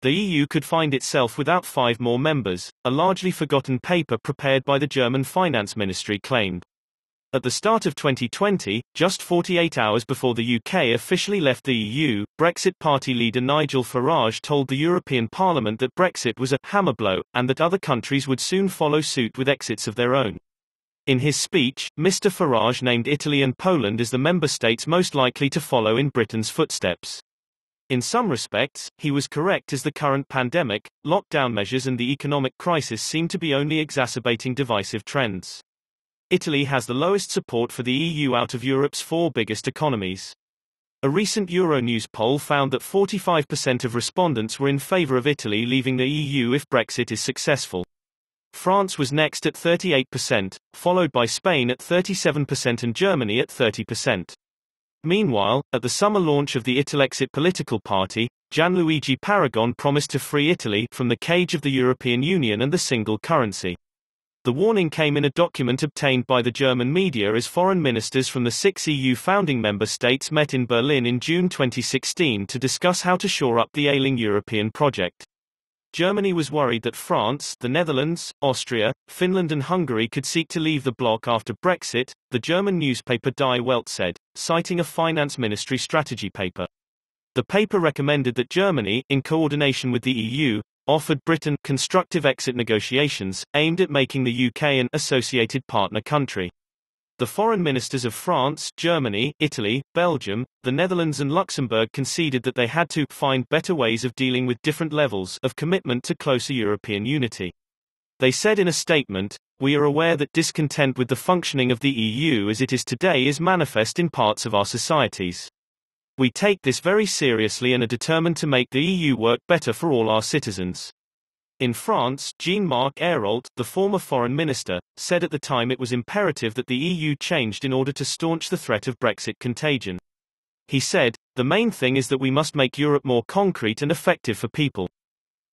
the EU could find itself without 5 more members, a largely forgotten paper prepared by the German Finance Ministry claimed. At the start of 2020, just 48 hours before the UK officially left the EU, Brexit Party leader Nigel Farage told the European Parliament that Brexit was a hammer blow, and that other countries would soon follow suit with exits of their own. In his speech, Mr. Farage named Italy and Poland as the member states most likely to follow in Britain's footsteps. In some respects, he was correct, as the current pandemic, lockdown measures and the economic crisis seem to be only exacerbating divisive trends. Italy has the lowest support for the EU out of Europe's 4 biggest economies. A recent Euronews poll found that 45% of respondents were in favour of Italy leaving the EU if Brexit is successful. France was next at 38%, followed by Spain at 37% and Germany at 30%. Meanwhile, at the summer launch of the Italexit political party, Gianluigi Paragon promised to free Italy from the cage of the European Union and the single currency. The warning came in a document obtained by the German media as foreign ministers from the 6 EU founding member states met in Berlin in June 2016 to discuss how to shore up the ailing European project. Germany was worried that France, the Netherlands, Austria, Finland and Hungary could seek to leave the bloc after Brexit, the German newspaper Die Welt said, citing a finance ministry strategy paper. The paper recommended that Germany, in coordination with the EU, offered Britain constructive exit negotiations, aimed at making the UK an associated partner country. The foreign ministers of France, Germany, Italy, Belgium, the Netherlands and Luxembourg conceded that they had to find better ways of dealing with different levels of commitment to closer European unity. They said in a statement, "We are aware that discontent with the functioning of the EU as it is today is manifest in parts of our societies. We take this very seriously and are determined to make the EU work better for all our citizens." In France, Jean-Marc Ayrault, the former foreign minister, said at the time it was imperative that the EU changed in order to staunch the threat of Brexit contagion. He said, "The main thing is that we must make Europe more concrete and effective for people.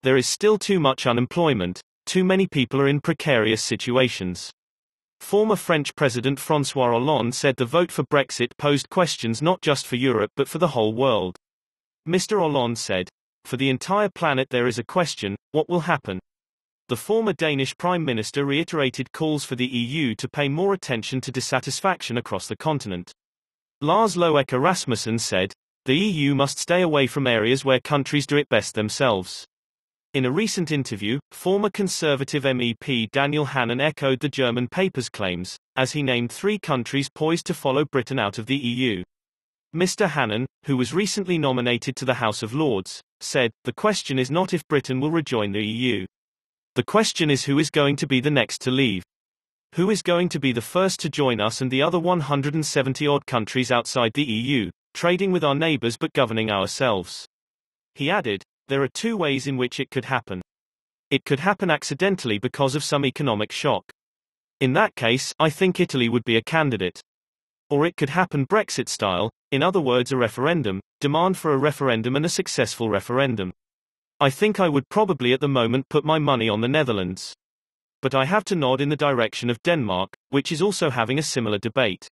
There is still too much unemployment, too many people are in precarious situations." Former French President François Hollande said the vote for Brexit posed questions not just for Europe but for the whole world. Mr. Hollande said, "For the entire planet there is a question, what will happen?" The former Danish Prime Minister reiterated calls for the EU to pay more attention to dissatisfaction across the continent. Lars Løkke Rasmussen said, "The EU must stay away from areas where countries do it best themselves." In a recent interview, former Conservative MEP Daniel Hannan echoed the German paper's claims, as he named 3 countries poised to follow Britain out of the EU. Mr. Hannan, who was recently nominated to the House of Lords, said, "The question is not if Britain will rejoin the EU. The question is who is going to be the next to leave. Who is going to be the first to join us and the other 170-odd countries outside the EU, trading with our neighbours but governing ourselves." He added, "There are 2 ways in which it could happen. It could happen accidentally because of some economic shock. In that case, I think Italy would be a candidate. Or it could happen Brexit style, in other words a referendum, demand for a referendum and a successful referendum. I think I would probably at the moment put my money on the Netherlands. But I have to nod in the direction of Denmark, which is also having a similar debate."